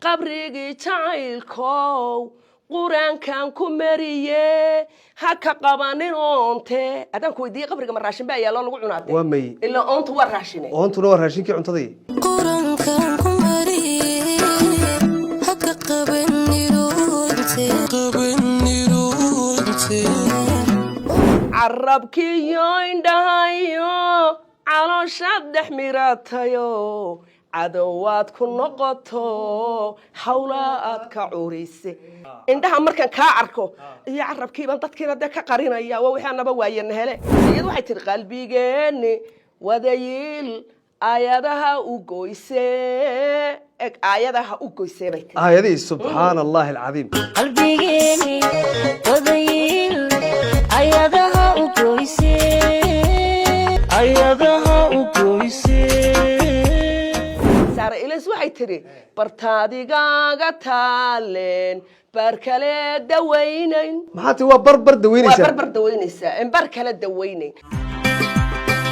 qabrigii jacaylkow quraankan ku mariye ha ka qabanin oonte adaan ku weydiiyey qabriga ma raashin baa yaalo lagu cunaade waa may ilaa oontu waa raashine oontuna waa raashinkii cuntadii quraankan ku mariye ha ka qabanin oonte carabkiyo indhahayo calooshaad dhex miratayo cadowaad ku noqoto hawla aad ka curise indhaha markaan kaa arko iyo carabkiiban dadkiina dee ka qarinaya waa wixii anaba waayana hele iyad waxay tihi qalbigeeni wadayiil aayadaha u goyse eg aayadaha u goyse bay tihi aayadii subxaana allahi alcadiim qalbigeeni wadayiil aayadaha u goyse saara ilays waxay tihi bartaadigaaga taaleen bar kale dawaynayn maxaa tii waa barbar waa daweynaysaa barbar dawaynaysaa in bar kale dawaynayn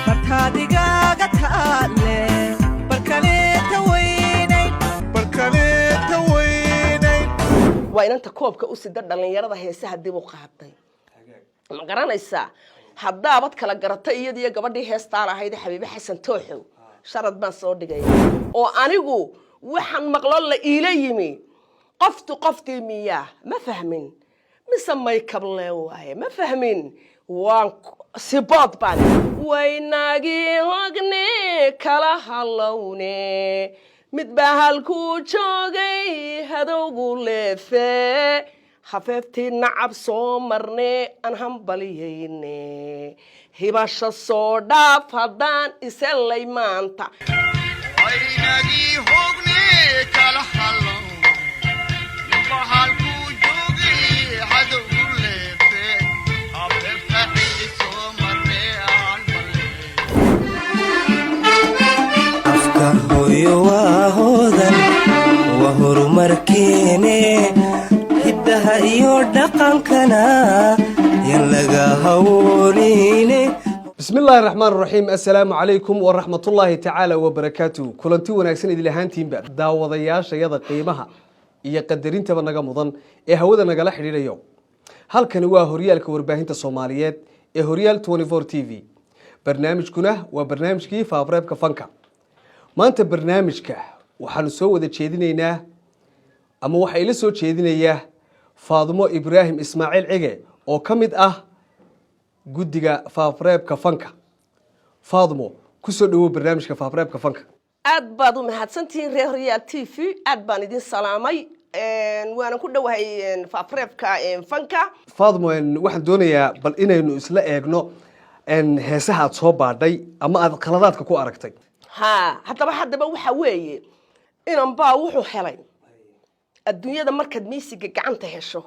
bartaadigaaga taaleen bar kale dawaynayn waa inanta koobka u sida dhalinyarada heesaha dib u qaaday ma garanaysaa haddaabad kala garatay iyadiyo gabadhii heestaan ahayd xabiibe xasan tooxow sharad baan soo dhigay oo anigu waxaan maqlo la iila yimi qoftii miyaa ma fahmin mise maykable waaye ma fahmin waan sibood baan waynagii hogne kala halowne mid baa halkuu joogay hadowgu leefe hafeeftii nacab soo marne aan hambaliyayne hibasha soo dhaaf haddaan iselay maanta afka hooyo waa hoodan waa horumarkeene hiddaha iyo dhaqankana yan laga hawoonine bismi illaahi raxmaan raxiim assalaamu calaykum waraxmatullaahi tacaala wabarakaatuh kulanti wanaagsan idil ahaantiinba daawadayaashayada qiimaha iyo qadarintaba naga mudan ee hawada nagala xidhiidhayo halkani waa horyaalka warbaahinta soomaaliyeed ee horyaal 24 t v barnaamijkuna waa barnaamijkii faafareebka fanka maanta barnaamijka waxaanu soo wada jeedinaynaa ama waxaa ila soo jeedinayaa faadumo ibraahim ismaaciil cige oo ka mid ah guddiga faafareebka fanka faadumo kusoo dhawow barnaamijka faafareebka fanka aad baad u mahadsantihiin reer horyaal t v aad baan idin salaamay waanan ku dhowahay faafareebka fanka faadumo waxaan doonayaa bal inaynu isla eegno heesaha aad soo baadhay ama aad qaladaadka ku aragtay haddaba waxa weeye inan baa wuxuu helay adduunyada markaad miisiga gacanta hesho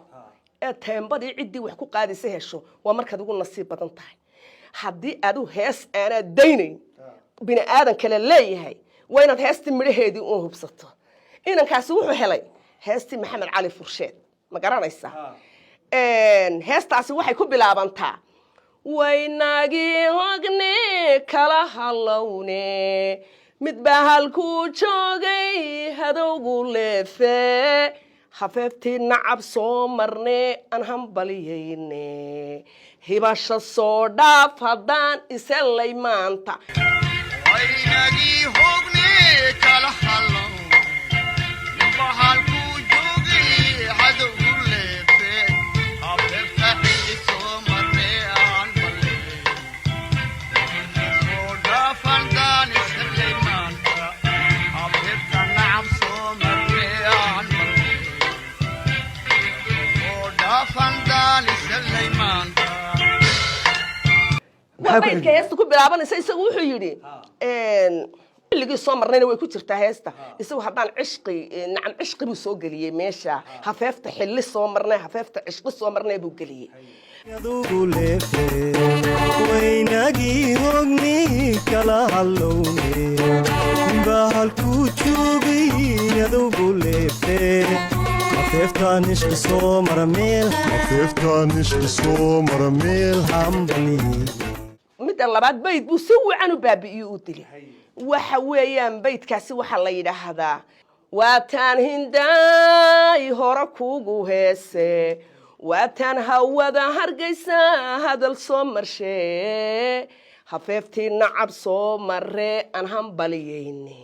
ee teembadii ciddii wax ku qaadaysa hesho waa markaad ugu nasiib badan tahay haddii adu hees aanaad daynayn bini aadan kale leeyahay waa inaad heestii midhaheedii uun hubsato inankaasi wuxuu helay heestii maxamed cali fursheed ma garanaysaa heestaasi waxay ku bilaabantaa waynagii hogne kala halowne mid baa halkuu joogay hadowgu leefe hafeeftii nacab soo marne aan hambaliyayne hibasha soo dhaaf haddaan iselay maanta baydka heesta ku bilaabanaysa isagu wuxuu yidhi xilligii soo marnayna way ku jirtaa heesta isagu haddaan nacam cishqi buu soo geliyey meesha hafeefta xilli soo marnay hafeefta cishqi soo marnay buu geliyey yadugu leefe waynagii hogni kala halowne baa halkuu joogay yadugu leefe hafeeftaan ishqi soo mara meel hambali midda labaad bayd buu si wacan u baabi'iyo u dilay waxa weeyaan baydkaasi waxaa la yidhaahdaa waataan hindaay hore kuugu heese waataan hawada hargeysa hadal soo marshee hafeeftii nacab soo marre aan hambaliyeyne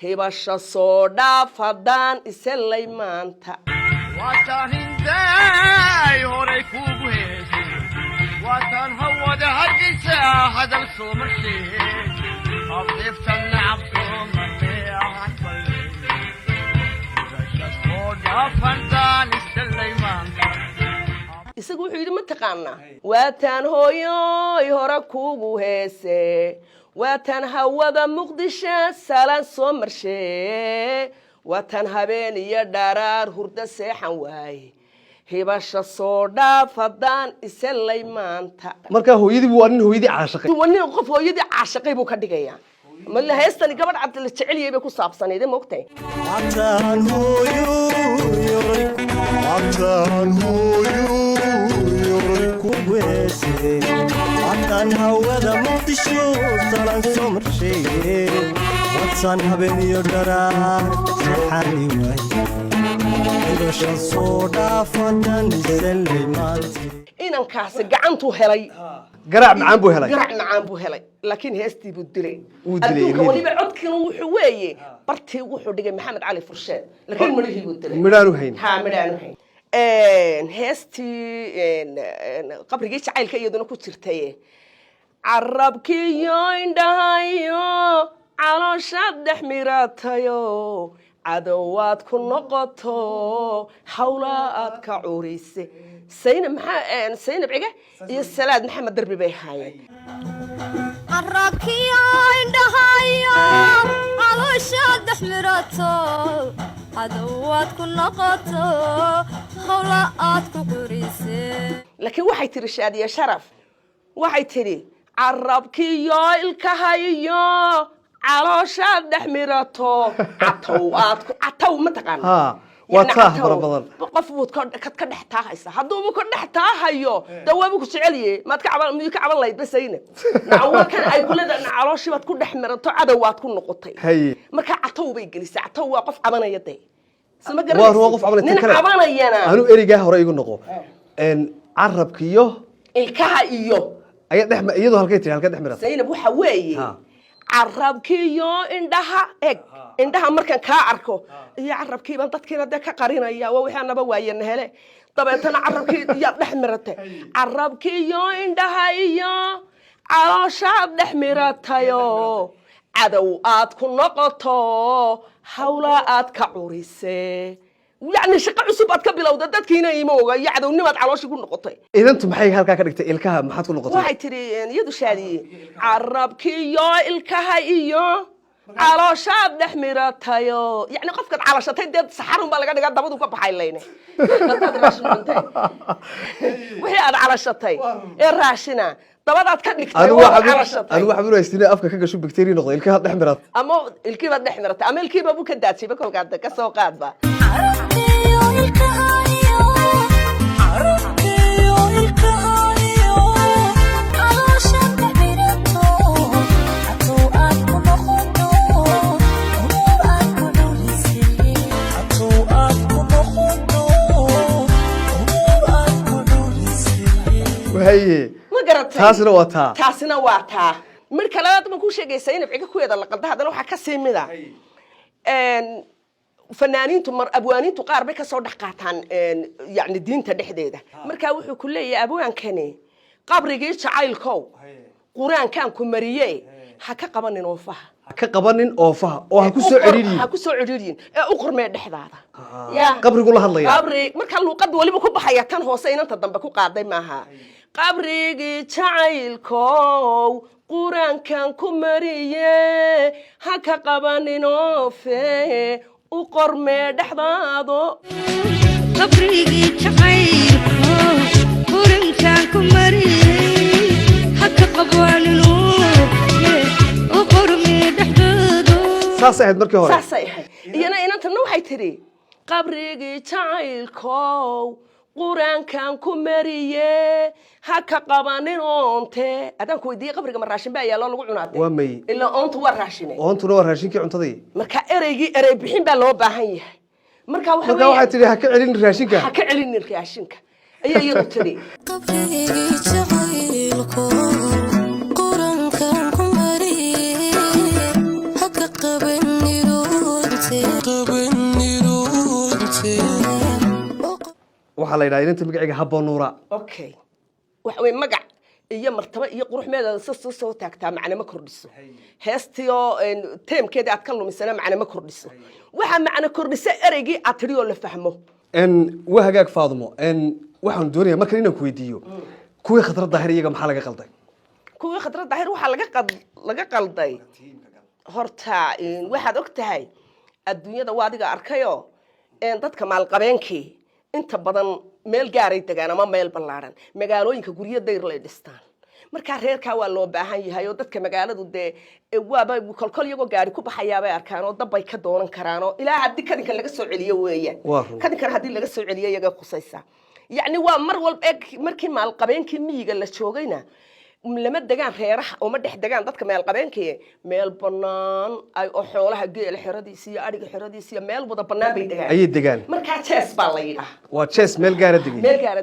hibasha soo dhaaf haddaan iselay maanta waataan hindaay horay kuugu heese waataan hawada hargeysa hadal soo marshee hafeefta nacab soo marre aan isagu wuxuu yidhi mataqaanaa waataan hooyoy hore kuugu heese waataan hawada muqdisho salaan soo marshee waataan habeen iyo dharaar hurdo seexan waaye hibasha soo dhaaf haddaan iselay maanta markaa hooyadii waa nin hooyadii caashaqay waa nin qof hooyadii caashaqay buu ka dhigayaa mala heestani gabadh cabdila jeceliyay bay ku saabsanayd ma ogtahay Haddaan hooyoy kugu heese haddaan hawada muqdisho salaan soo marshee waataan habeen iyo dharaar seexani waaye hibasha soo dhaaf haddaan iselay maanta inankaasi gacantuu helay garaac macaan buu helay garac macaan buu helay laakiin heestii buu dilay Wuu dilay, adduunka iyadii. waliba codkina wuxuu weeye bartii wuxuu dhigay maxamed cali fursheed laakiin midhihii buu dilay midhaanu hayn haa midhaanu hayn heestii qabrigii jacaylka iyaduna ku jirtay carabkiiyo indhahayo calooshaad dhex miratayo cadowaad ku noqoto hawla aad ka curise saynab cige iyo salaad maxamed darbi bay haayeen carabkiyo indhahayo calooshaad dhex mirato cadowaad ku noqoto hawla aad ku qurisee laakiin waxay tiri shaadiye sharaf waxay tiri carabkiiyo ilkahayo calooshaad dhex mirato catow ma taqaana ها واتاه بربضان qof wuu ka dhex taahaysa hadduu ka dhex taahayo dawaabu ku jeceliye maad ka caban lahayd basayna nacawa kan ay kulada calooshii baad ku dhex mirato cadowaad ku noqotay هي marka catow bay gelisay catow waa qof cabanaya day sama waa ruux qof cabanaya nin cabanayana anu erigaa hore igu noqo carabkiyo ilkaha iyo ayaa dhex iyadoo halkay tiri halka dhex mirata saynab waxa weeye carabkiiyo indhaha eg indhaha markaan kaa arko iyo carabkiiban dadkiina dee ka qarinaya waa wixii anaba waayana hele dabeetana carabkii iyaa dhex mirata carabkiiyo indhaha iyo calooshaad dhex miratayo cadow aad ku noqoto hawla aad ka curise يعني شقة عصب أتقبل دتكينا يموجا يعدو نمط على وش يقول نقطة إذا أنتم محي هالكا كدكت إلكها ما حتكون نقطة واحد تري يدو شادي عرب كيا إلكها إياه على شاب دحمرتها يو يعني قفكت على شتين ديت سحرهم بالقد قد دبضوا كب حيلينه وهي على شتين الراشنة طبعا أتكلم أنا واحد من يستنى أفكار كذا شو بكتيري نقطة إلكها دحمرت أما الكيبة دحمرت أما الكيبة أبوك الداتي بكل قاعدة كسوقات با وهي ما قرأت تاسنا واتها taasina waa taa mid kale aad ma ku sheegaysaa in ciga ku yeeda la qalda hadana waxa ka siimida fanaaniintu mar abwaaniintu qaar bay ka soo dhax qaataan yaani diinta dhexdeeda marka wuxuu ku leeyahay abwaankani qabrigii jacaylkow quraankan ku mariyay ha ka qabanin oofaha ka qabanin oofaha oo ha ku soo ciriiriyin ha ku soo ciriiriyin ee u qormee dhexdaada ya qabrigu la hadlaya qabri marka luuqad waliba ku baxaya tan hoose inanta dambe ku qaaday maaha qabrigii jacaylkow quraankan ku mariyay ha ka qabanin oofe u qormee dhexdaado qabrigii jacaylkow quraankan ku mariyay ha ka qabanin oofe u qormee dhexdaado saasay markii hore saasay ahay iyana inanta waxay tiri qabrigii jacaylkow quraankan ku mariye ha ka qabanin oonte adaan ku weydiiyey qabriga ma raashin baa yaalo lagu cunaatay waa may ilaa oontu waa raashine oontuna waa raashinkii cuntadii marka erey bixin baa loo baahan yahay marka waxa marka waxaad tidhi ha ka celin raashinka ha ka celin raashinka ayaa iyadu tiri qabrigii jacaylku qurankan ku mariye ha ka qabanirunte waxaa la yidhaha inanta magaciga habboon nuura okay waxa way magac iyo martaba iyo quruxmeeda soo taagtaa macna ma kordhiso heestiyo teemkeeda aad ka lumisana macna ma kordhiso waxa macna kordhisa ereygii aad tiri oo la fahmo waa hagaag faadumo waxaan doonayaa markan inaan ku weydiiyo kuwii khadrad daahir iyaga maxaa laga qalday kuwii khadrad daahir waxaa laga qalday horta waxaad og tahay adduunyada waa adiga arkayo dadka maalqabeenkii inta badan meel gaaray degaan ama meel ballaaran magaalooyinka guryo dayr lay dhistaan marka reerka waa loo baahan yahay oo dadka magaaladu waaba kolkol iyagoo gaari ku baxayaabay arkaan oo dabbay ka doonan karaan oo ilaa haddii kadinkan laga soo celiyo weeyaan kadinkan haddii laga soo celiyo iyaga khusaysa yacni waa mar walba markii maalqabeenkii miyiga la joogayna lama degaan reeraha oo ma dhex degaan dadka maalqabeenkii meel bannaan ay oo xoolaha geela xeradiisa iyo adhiga xeradiisa iyo meel wada bannaan bay degaan ayay degaan markaa jees baa la yidhaah waa jees meel gaara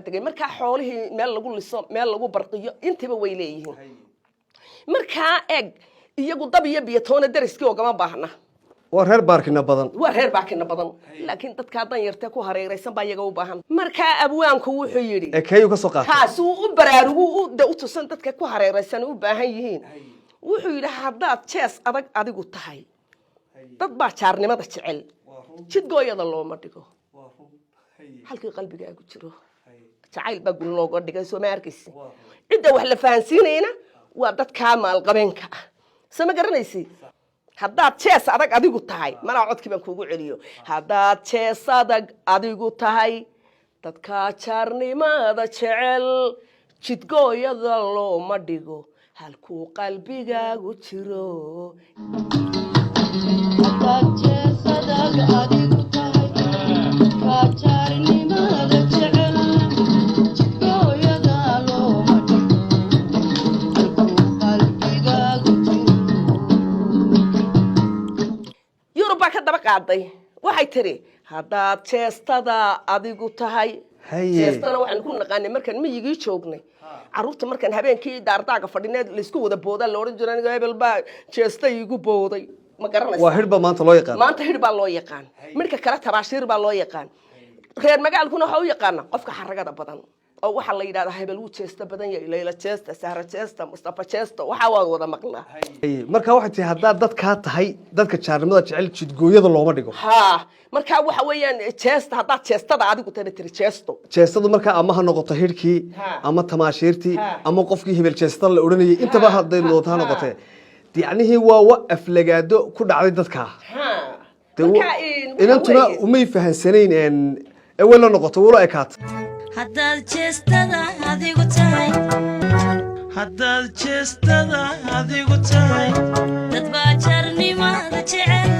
degay markaa xoolihii meel lagu liso meel lagu barqiyo intiba way leeyihiin markaa eg iyagu dab iyo biyatoona dariskii ogama baahna waa reer baarkina badan laakiin dadka dan yartee ku hareeraysan baa iyaga u baahan markaa abwaanku wuxuu yidhi ekeeyu ka soo qaatay kaasi uu u baraarugu u tusan dadka ku hareeraysan u baahan yihiin wuxuu yidhi haddaad jees adag adigu tahay dad baa jaarnimada jecel jidgooyada looma dhigo halkii qalbigaagu jiro jacayl baa guri looga dhigay soo ma arkaysi cidda wax la fahansiinayna waa dadkaa maalqabeenka ah sama garanaysi haddaad jees adag adigu tahay manaa codkii baan kuugu celiyo haddaad jees adag adigu tahay dadkaa jaarnimada jecel jidgooyada looma dhigo halkuu qalbigaagu jiro baa ka daba qaaday waxay tiri haddaad jeestada adigu tahay jeestana waxaan ku naqaanay markaan miyigii joognay caruurta markaan habeenkii daardaaga fadhineed laysku wada boodaa la odhan jiray aniga hebel baa jeesta iigu booday ma garanaysa waa hidh baa maanta loo yaqaan maanta hidh baa loo yaqaan midka kale tabaashiir baa loo yaqaan reer magaalkuna waxa u yaqaana qofka xaragada badan oo waxa la yiraahdaa hebel uu jeesta badan yahay Layla jeesta Sahra jeesta Mustafa jeesta waxa waa wada maqlaa marka waxa tii hadaa dadka tahay dadka jaarnimada jecel jidgooyada looma dhigo ha marka waxa weeyaan jeesta hadaa jeestada adigu tiri jeestadu marka ama ha noqoto hirkii ama tamaashiirtii ama qofkii hebel jeesta la oranayay intaba haday noqoto ha noqotee يعني هو أفلقادو كل عدد ذكها. إن أنتوا وما يفهم سنين إن أولا نقطة ولا إكات. هذا الجستة هذه قطعي. هذا الجستة هذه قطعي. تتباشرني ما تشعل.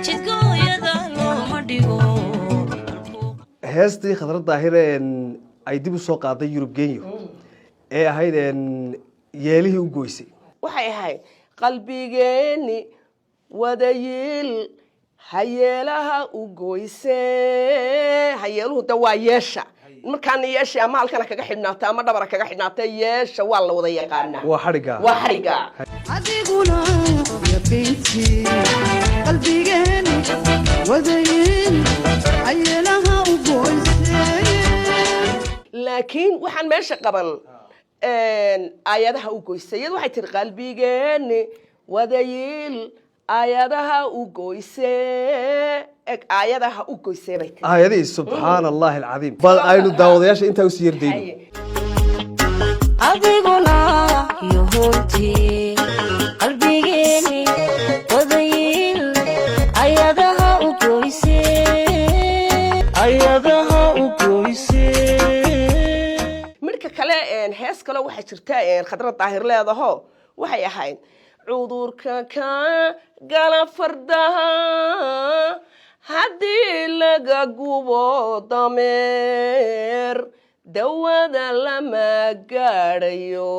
تقو يدلو مديو. هستي خضرة ظاهرة إن أيديب السوق عادي يوروبينيو. إيه هاي إن يليه وجويسي. وحي هاي. qalbigeeni wadayil hayeelaha u goyse hayeeluhu da waa yeesha markaan yeesha ama halkan kaga xidhnaata ama dhabar kaga xidhnaata yeesha waa la wada yaqaana waa xariga adiguna ya binti qalbigeeni wadayil hayeelaha u goyse laakiin waxaan meesha qaban ayadaha u goysay waxay tir qalbigeeni wadayil ayadaha u goysay ayadaha u goysay bay tir ayadii subhanallahi alazim bal aynu daawadayaasha inta u siirdeeyay adiguna yuhunti qalbigeeni wadayil ayadaha u goysay kale hees kale waxa jirta khadrad daahir leedaho waxay ahayd cudurka ka gala fardaha haddii laga gubo dameer dawada lama gaadhayo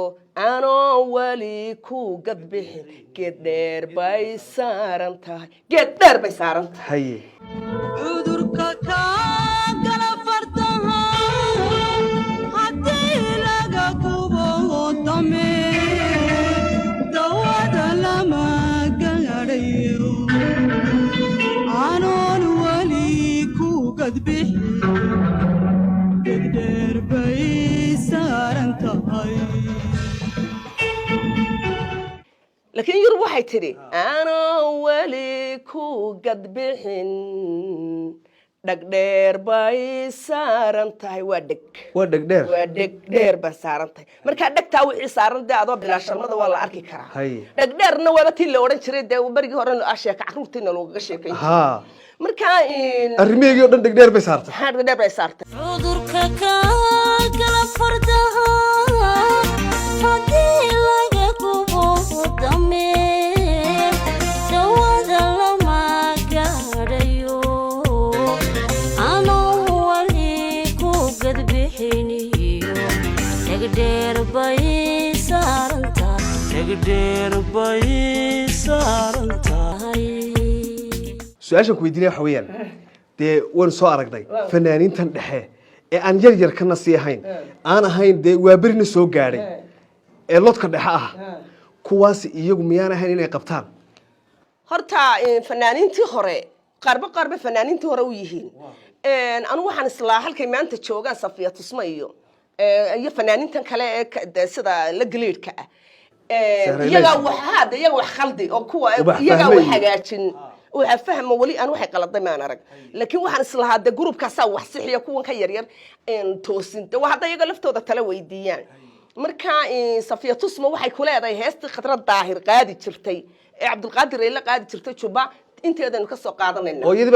anoo weli ku gadbixin geed dheer bay saaran tahay geed dheer bay saaran tahay haye cudurka kaagala fardaha haddii laga gubo dameer dawada lama gaadhayo anoon weli ku gadbixin gedheer bay saaran tahay laakiin yurub waxay tidhi anoo weli ku gadbixin dhagdheer bay saaran tahay waa dheg waa dhegdheer waa dhegdheer baa saaran tahay markaa dhegtaa wixii saaran dee adoo bilaashamada waa la arki karaa haye dhegdheerna waaba tii la odhan jiray dee berigii hore sheeka carruurtiina loogaga sheekayn jiray haa markaa arrimeygii oo dhan dhegdheer bay saartay dhegdheer bay saartay cudurka kaagala fardaha haddii laga gubo dameer dawada lama gaadhayo anoo weli ku gadbixiniyo dhegdheer bay saaran tahay su-aashan ku weydiinaya waxa weeyaan dee waynu soo aragnay fanaaniintan dhexe ee aan yar yar kana sii ahayn aan ahayn dee waa berina soo gaadhay ee lodka dhexe ah kuwaasi iyagu miyaan ahayn inay qabtaan horta fanaaniintii hore qaarba fanaaniintii hore u yihiin anigu waxaan islaa halkay maanta joogaan safiya tusma iyo fanaaniintan kale ee sida la galeedhka ah iyagaa wax khaldi oo kuwa iyagaa wax hagaajin waxa fahmo wali aan waxay qaladay maan arag laakiin waxaan islahaa de groupkaasa wax sixiya kuwan ka yaryar toosin de hadda iyaga laftooda tala weydiiyaan marka safiya tusma waxay ku leedahay heestii khadra daahir qaadi jirtay ee cabdulqaadir ay la qaadi jirtay juba inteedanu ka soo qaadanayna oo iyadii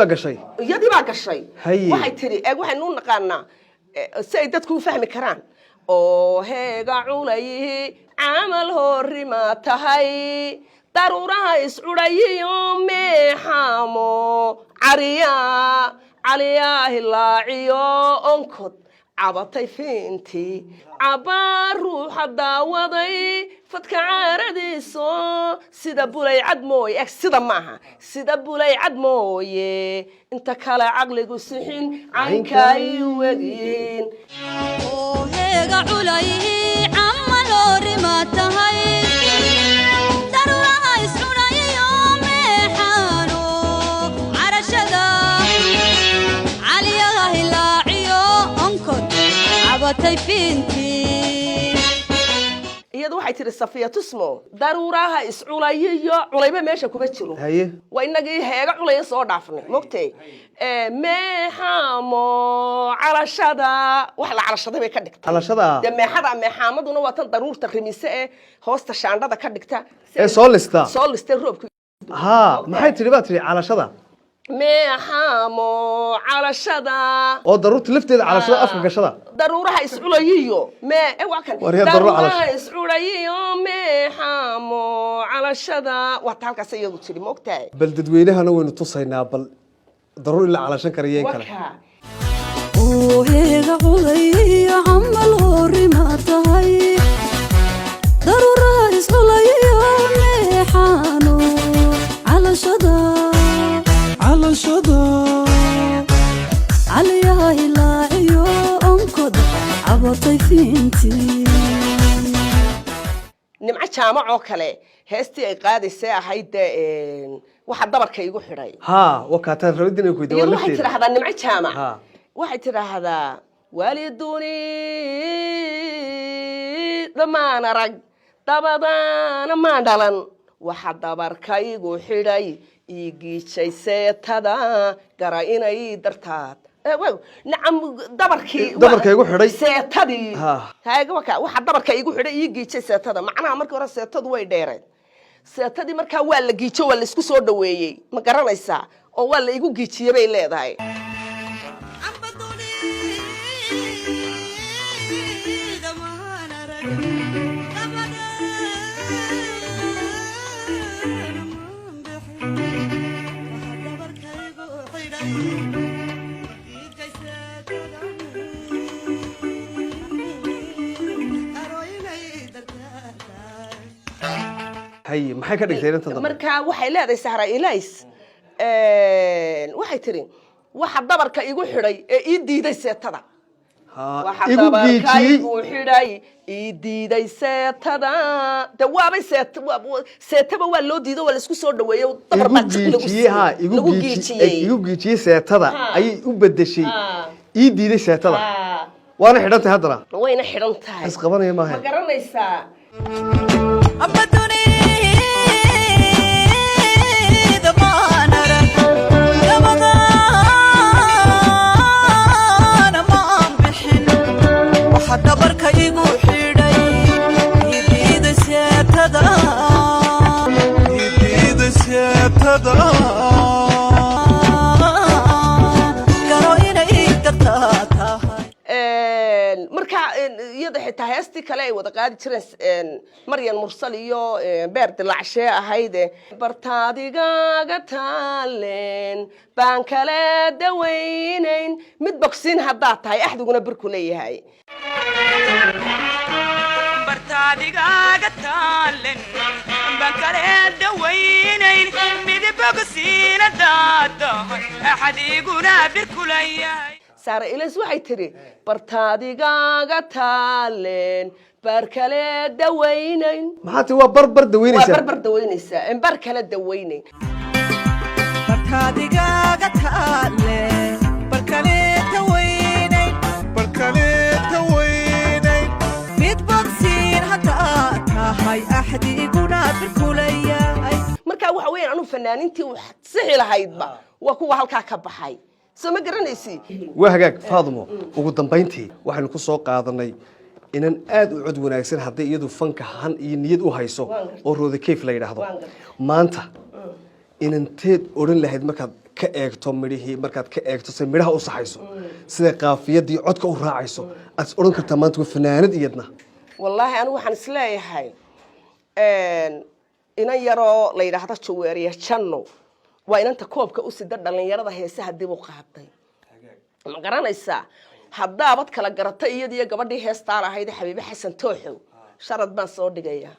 baa gashay waxay tiri waxaynu u naqaanaa si ay dadku u fahmi karaan oo heega cunayi camal horrima tahay daruuraha iscudhayiyo meexaamo caliyaa hilaaciyo onkod cabatay fiintii cabaa ruuxa daawaday fadka caaradiiso sida bulay cad mooye sida maaha sida bulay cad mooye inta kale caqligu sixin caynka ay wegin oo heega culay camal horrima tahay daruuraha iscudhayiyo meexaano carashada caliyaha hilaaciyo onkod cabatay fiintii iyadu waxay tiri safiya tusmo daruuraha isculayiyo culayba meesha kuma jiro haye waa inagii heega culaya soo dhaafnay mogtay meexaamo calashada wax la calashaday bay ka dhigtay calashada dee meexaamaduna waa tan daruurta rimise ee hoosta shaandhada ka dhigta ee soo lista roobku haa maxay tidhi baa tidhi calashada meexaamo calashada oo daruurta lafteeda calashada afka gashada daruuraha isculayiyo daruuraha isculayiyo meexaamo calashada waata halkaas iyadu tiri moogtahay bal dadweynahana waynu tusaynaa bal daruur in la calashan karayeen kale oo heega culay camal horrima tahay daruuraha isculayiyo meexaano calashada caliyaha hilaaciyo onkod cabatay fiintii nimco jaamacoo kale heestii ay qaadaysay ahayd waxa dabarka igu xidhay haa wakaataan rabid inay ku weydiiyo iyadu waxay tidhaahdaa nimco jaamac haa waxay tidhaahdaa waaliduni dhammaan arag dabadaana maan dhalan waxa dabarka igu xidhay igiijay seetada gara inay dartaad nacam dabarka igu xidhay seetadii waxa dabarka igu xidhay ii giijay seetada macnaha markii hore seetadu way dheereen seetadii markaa waa la giijo waa la isku soo dhaweeyey ma garanaysaa oo waa la igu giijiyey bay leedahay haye maxay ka dhigtay inta dambe marka waxay leedahay Sahra Ilays waxay tiri waxa dabarka igu xidhay ee ii diiday seetada waxa igu dabarka geejiyey igu xidhay ii diiday seetada dawaabay seetaba waa loo diido waa la isku soo dhaweeyay dabar baa igu geejiyey seetada ayay u bedeshay ii diiday seetada waana xidhantay haddana wayna xidhan tahay is qabanaya maaha ma garanaysaa dabarka igu xidhay idiida seetada garo inay dartaa tahay marka iyada xitaa heestii kale ay wada qaadi jireen Maryan Mursal iyo Beer Dilacshee ahayd bartaadigaga taalen baan kala daweynayn mid bogsin hadaa tahay axdiguna birku leeyahay bartaadigaga taalen baan kala daweynayn mid bogsin hadaa tahay axdiguna birku leeyahay Sahra Ilays waxay tiri bartaadigaga taalen bar kala daweynayn maxaa waa barbar daweynaysaa waa barbar daweynaysaa in bar kala daweynayn bartaadigaga taalen bar kala daweynayn mid bogsiin hadaa tahay axdiguna birku leeyahay marka waxa weeyaan anu fanaanintii wax sixi lahaydba waa kuwa halka ka baxay soo ma garanaysi waa hagaag Faadimo ugu dambeyntii waxaanu ku soo qaadanay inan aad u cod wanaagsan haday iyadu fanka han iyo niyad u hayso oo Rooda Kayf la yiraahdo maanta inanteed oran lahayd markaad ka eegto midhihii markaad ka eegto say midhaha u saxayso sida qaafiyadii codka u raacayso aad oran kartaa maanta waa fanaanad iyadna wallahi anu waxaan isleeyahay inan yaroo la yiraahdo Jaweeriya Janno waa inanta koobka u sida dhalinyarada heesaha dib u qaaday ma garanaysaa haddaabad kala garatay iyadiyo gabadhii heestaan ahayd Xabiibi Xasan Tooxow sharad baan soo dhigaya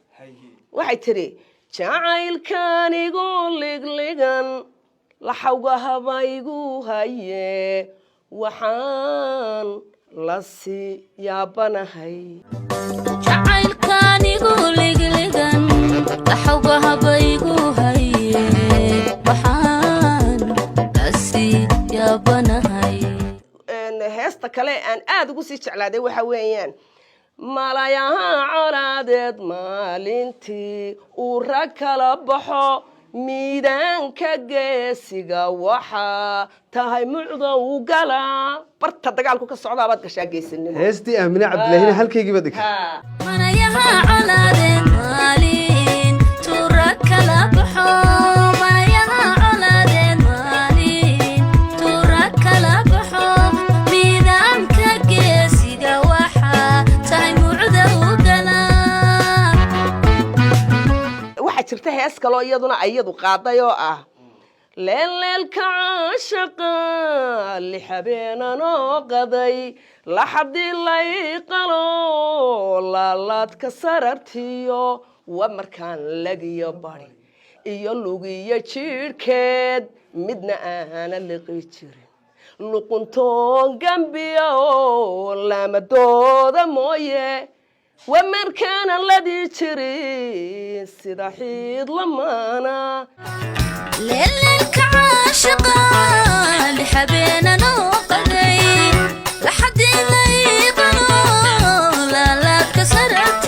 waxay tiri jacaylkan igu ligligan la xawga habaygu haye waxaan la siyaabanahay jacaylkan igu ligligan la xawga habaygu haye waxaan la siyaabanahay heesta kale aan aad ugu sii jeclaaday waxa weeyaan malayaha colaadeed maalintii uu rag kala baxo miidaanka geesiga waxaa tahay mucda u gala barta dagaalku ka socda baad gashaa geesinimo heestii Aamina Cabdilaahi halkeygii baad dhigtay malayaha colaadeed maalin tuu rag kala baxo jirta hees kale iyaduna ayadu qaaday oo ah leelka caashaqa li habeenano qaday la xadii lay qalo laalaadka sarartiyo waa markaan lagiyo bari iyo lugiyo jirkeed midna aana liqi jirin luquntoon gambiyo lamadooda mooye ومركان الذي تري سيدا حيد لمانا ليلك عاشقا لحبينا نوقدي لحد ما يقنوا لا كسرت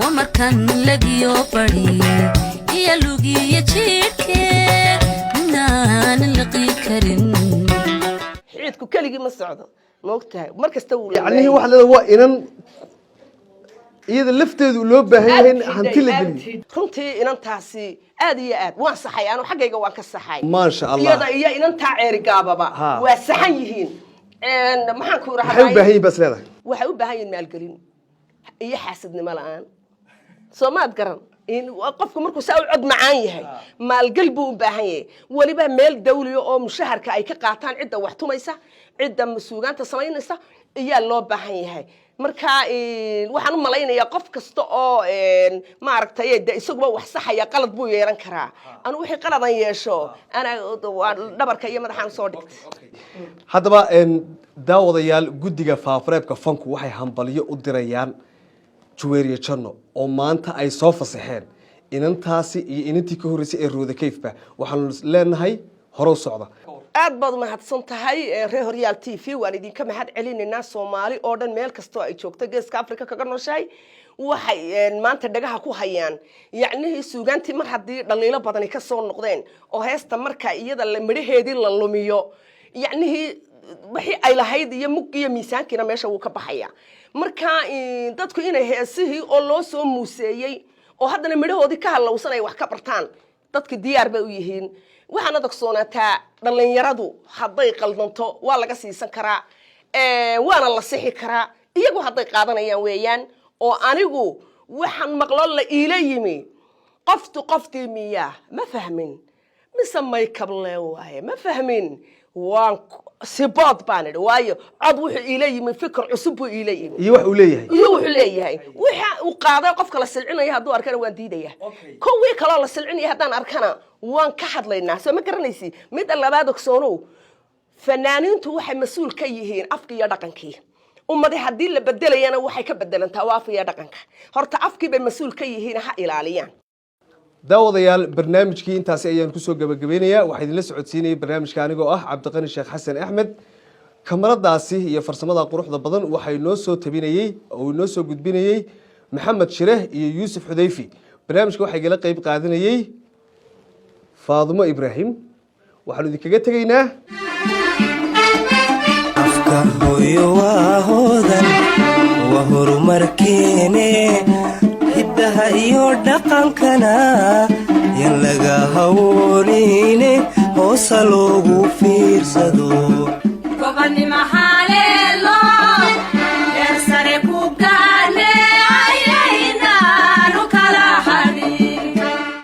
ومركان لقيو بري يا لوقي يا تشيكي نان لقي كريم عيدكو كلغي ما سocdo ma ogtahay markasta uu يعني waxa la waa inan iyada lafteedu loo baahan yahay hanti la geliyo runtii inantaasi aad iyo aad waan saxay aanu xaggayga waan ka saxay ma sha Allah iyada iyo inanta ceeri gaababa waa saxan yihiin maxaan ku rahay waxay u baahan yihiin bas leedahay waxay u baahan yihiin maalgelin iyo xaasidnimo la'aan Soomaad garan in qofku markuu saa u cod macaan yahay maalgal buu u baahan yahay waliba meel dawliyo oo mushaharka ay ka qaataan cidda wax tumaysa cidda masuugaanta samaynaysa iyaa loo baahan yahay marka waxaan u malaynayaa qof kasta oo maaragtay isaguba wax saxaya qalad buu yeelan karaa anu wixii qaladan yeesho ana dhabarka iyo madaxaan soo dhigtay haddaba daawadayaal guddiga faafareebka fanku waxay hambalyo u dirayaan Juweeriye Janno oo maanta ay soo fasaxeen inantaasi iyo inantii ka horeysay ee Rooda Kayfba waxaan leenahay hore u socda aad baad mahadsan tahay reer Horyaal TV waan idinka mahad celinayna Soomaali oo dhan meel kasto ay joogto Geeska Afrika kaga nooshahay waxay maanta dhagaha ku hayaan yacni suugaantii mar hadii dhaliilo badan ka soo noqdeen oo heesta marka iyada la midhaheedii la lumiyo yacni wixii ay lahayd iyo mug iyo miisaankiina meesha uu ka baxaya marka dadku inay heesihii oo loo soo muuseeyay oo haddana midhahoodii ka halowsan ay wax ka bartaan dadka diyaar bay u yihiin waxaana dogsoonaataa dhalinyaradu hadday qaldanto waa laga siisan karaa waana la sixi karaa iyagu hadday qaadanayaan weeyaan oo anigu waxaan maqlo la iila yimi qoftii miyaa ma fahmin mise makeup leewaye ma fahmin waan sibood baan idhi waayo cod wuxuu iila yimi fikir cusub buu iila yimi iyo wax uu leeyahay waxa uu qaaday qofka la silcinaya hadduu arkana waan diidaya kuwii kaloo la silcinaya haddaan arkana waan ka hadlaynaa soo ma garanaysi mid labaad ogsoonow fanaaniintu waxay mas'uul ka yihiin afka iyo dhaqankii ummada haddii la bedelayana waxay ka bedelantaa waa afka iyo dhaqanka horta afkii bay mas'uul ka yihiin ha ilaaliyaan daawadayaal barnaamijkii intaasi ayaan ku soo gabagabeynayaa waxaa idinla socodsiinayay barnaamijka anigoo ah Cabdiqani Sheekh Xasan Axmed kamaradaasi iyo farsamada quruxda badan waxay noo soo tabinayay oo noo soo gudbinayay Maxamed Shire iyo Yuusuf Xudayfi barnaamijka waxay gala qayb qaadanayay Faadimo Ibrahim waxaan idinkaga tagaynaa afka hooyo waa hoodan waa horumarkeene hiddaha iyo dhaqankana yan laga hawleyne hoosa loogu fiirsado